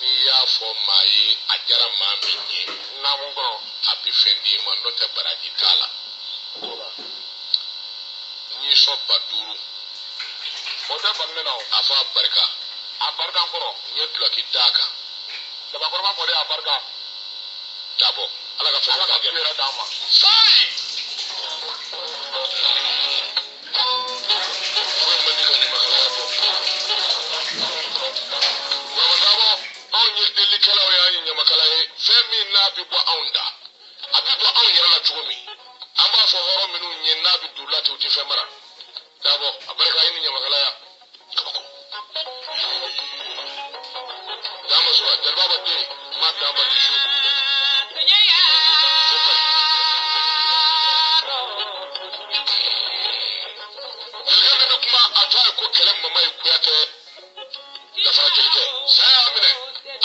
ni ya fo mai ajara ma min ni namu go abi fendi ma no te baraji kala ni so baduru o da banne na afa barka abarka ko ni bloki daka Daba korba mo de abarka Dabo ala ka fa ka gere dama sai femi na bi bo aunda abi bo aun yera la tugomi amba fo horo minu nyen na bi dula to ti femara Dabo abarka yini nyama kala ya kabako dama so dalba ba de ma dama ni shu jelgame kuma atwa ko kelem mama ikuyate da fara jelike sai amine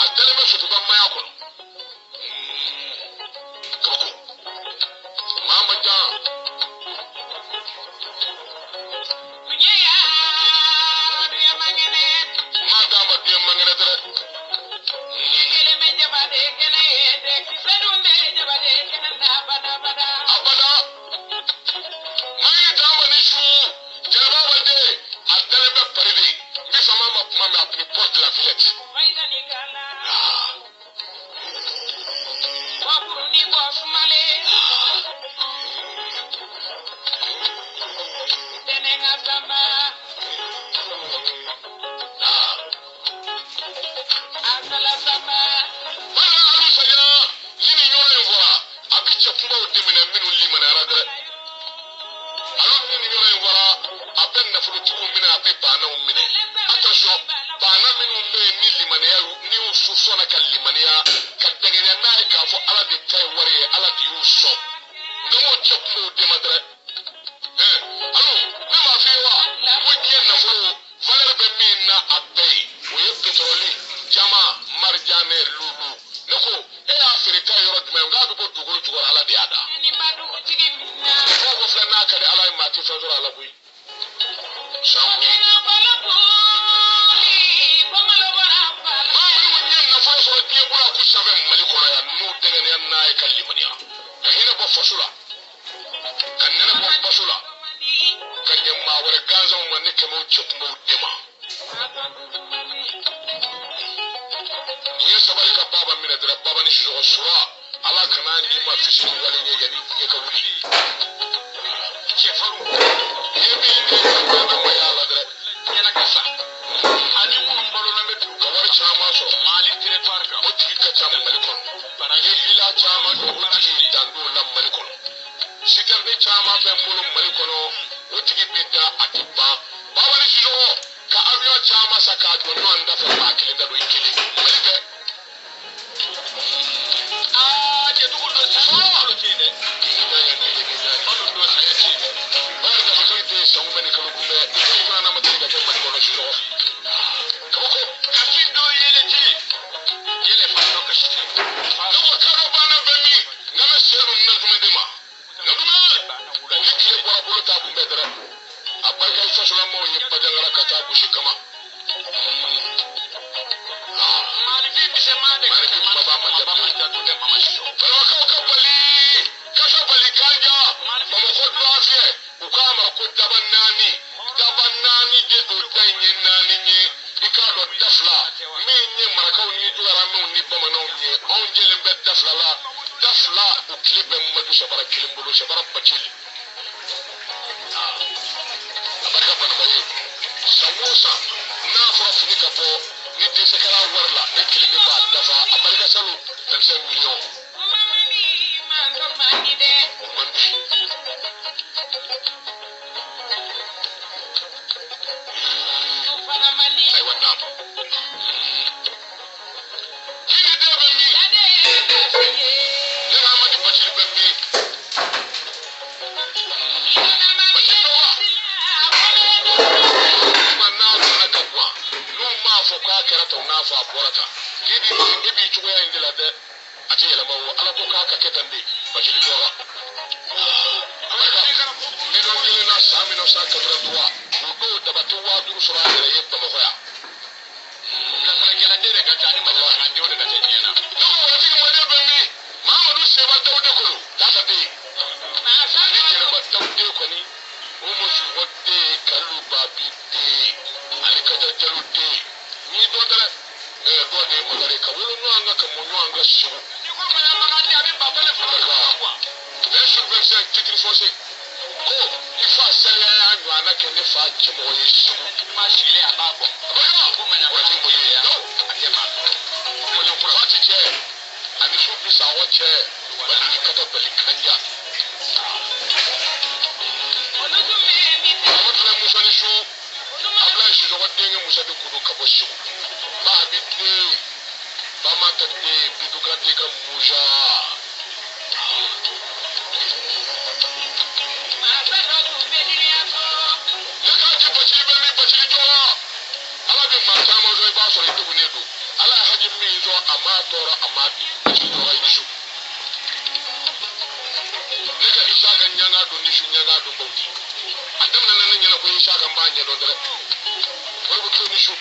adalema shutu ban maya kono Mama John. Madama dia mangene dere. Abada. Mai dama ni shu. Jaba balde adale me paridi. Mi sama ma apni porte la villette. kan na fulu tu mina be bana mine attention bana minu be ni limaniya ni ususo na kalimaniya kan dagenya na ka fo ala de tay wari ala di uso ngamo chokmo de madre allo me ma fiwa wujje na fulu valeur be minna abay wo petroli jama marjane lulu nako e afrika yorod me ngabe bo dugulu jugor ala di ada ni madu tigi minna ko fla na ka de ala ma ti fa zora ala bui sangu fasula kan nana bo fasula kan yamma wala gaza mo ne kemo chop mo dema ni sabali ka baba mina dara baba ni shizo sura ala kana ni ma fisi wala ne yani ye ka wuli chefaru yebi ne na ma ya la dara yana kasa ani mo mbalo na metu ka war chama so mali territoire ka o tika chama malikon para ye bila chama do uti dando la malikon sitarbe chama be mulu malikono otigi bidda atiba baba ni sijo ka avion chama saka do no anda fa bakilinda do ikili malibe je to do sa lo tide ono do sa yati bari da fite so meni ko kumbe ina na matiga ke malikono sijo koko kakindo yele ti yele fa no kashi no karo bana be mi ngame selu na dema Naduma, nikile kwa bolo tabu medra. Abarika ifasula mo yipajangala katabu shikama. Marifi bisemane baba majabu de mama sho. Waka bali, kasha bali kanja. Mama kodwa afye, ukama ko dabanani de do danye nani nye. Ikado dafla, minye maraka ni juara me ni bama na onye. Onje lembe dafla la. Dafla uklibe mmadu shabara kilimbulu shabara pachili abarika bana baye samosa na fura funika bo ni desekara warla ni kilimbe ba dafa abarika salu 25 million mani de ay wana hidi debe mi karata unafa aporata gibi chuya indila de ati yela mawo ala ko ka ketande bajili doga ni no ngile na sami no saka dura tuwa ko da batuwa duru sura de yebba mo hoya la ngela de ka tani Allah hande wona da tanyena no wati mo de be mi mamadu seba dawde ko tata de na sani kele ba dawde ko ni o mo su wotte kalu babite ali ka jalude ni do dara do de mo dare ka wulu no anga ka mo no anga su ni ko me na ma ndi abi ba tele fo kwa e su be se titri fo se ko ifa sele anu ana ke ne fa ki mo yi su ma shile ababo ko me na ma ndi ya ake ma ko no ko fati che ani su bi sa wo che ba ni ka ta bali kanja ono to me mi ko to mu so ni su abla shi zo wadenge musa de kudu kabo shi ba bitte ba ma ta de bidu ka de ka muja ma ba do tu be ni ya so ya ka ji bachi be mi bachi do ala be ma ta mo zo ba so ri tu ne do ala haji mi zo amatora amadi bachi do ai shu nika isa ga nyanga do ni shu nyanga do bauti adam nan nyana ko isa ga ba nya do dare ko ko to ni shu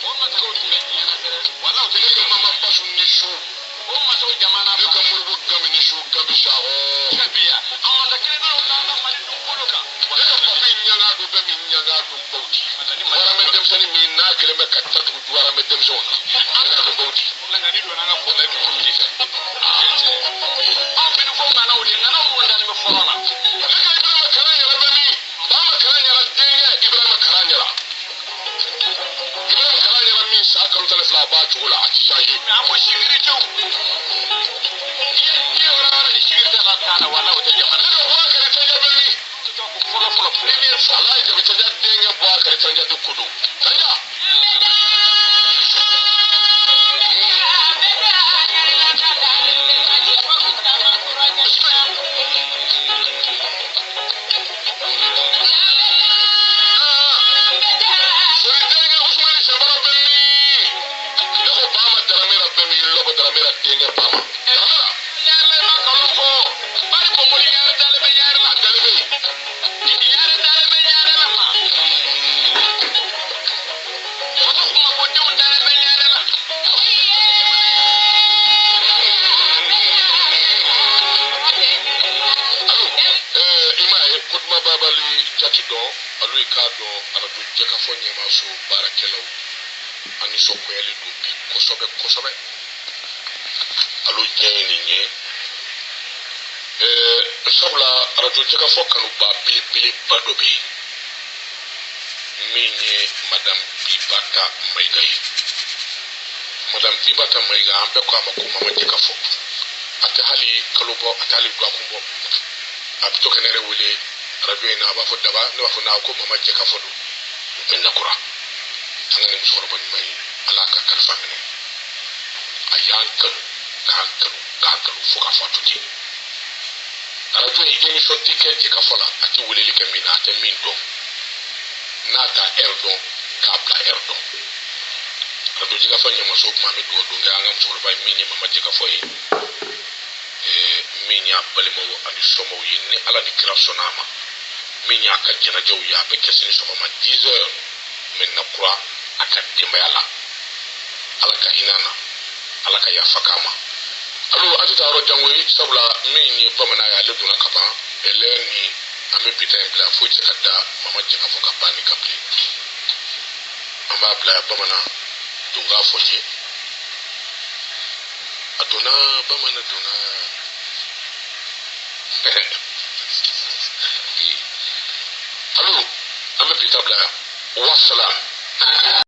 o ma ta ko ti me nyana dare wala o te le ma ma pa shu ni shu o ma to jamana ba ka murbu ga mi ni shu ga bi sha o kabiya amma da kire do na na ma du ko ka wala ka pa nyanga do be mi nyanga do bauti wala me dem sani mi na kele me ka ta du wala me dem sona nyanga do bauti la ngani do na nga ko la du ko ti fe ah mi du ko na na o de na na o ndani me forona Ibrahima karanya la bami ba ma karanya la denya Ibrahima karanya la min sa ka mutane fla ba chula a cisaje me amo shigiri to ni ora shigiri da la kana wala o de jamana ko ka ta jabe mi to ko folo premier sala jabe ta sanja du kudu sanja alu ikado aradu jekafo nyema so barakelaw ani so kwele do bi kosobe alu nyeni nye sabla aradu jekafo kanu ba bili badobe minye madam bibata maiga ambe kwa makuma majekafo ate hali kalubo atali gwa kumbo abito kenere wile radio ina ba fo daba ne ba fo na ko mama jekafo do min nakura angani musoro ban mai alaka kalfa mene ayankan kan fuka fatu ke radio ina so ticket jekafo la ati wile like mina ate min do nata erdo kabla erdo radio jekafo nyama so mami do nga angam musoro ban min mama jekafo yi minya balimo ani somo yinni ala ni krasonama minya ka jina jaw ya be kesini somo ma 10h min nakura akadima yala ala ka hinana ala ka yafakama alu ajita ro jangwe sabla minni bamana ya le duna kaba eleni ame pita en bla fuci kadda mama jina foka bani kapli amba bla bamana dunga fonye aduna bamana duna Allô, I'm a bit of wassalam.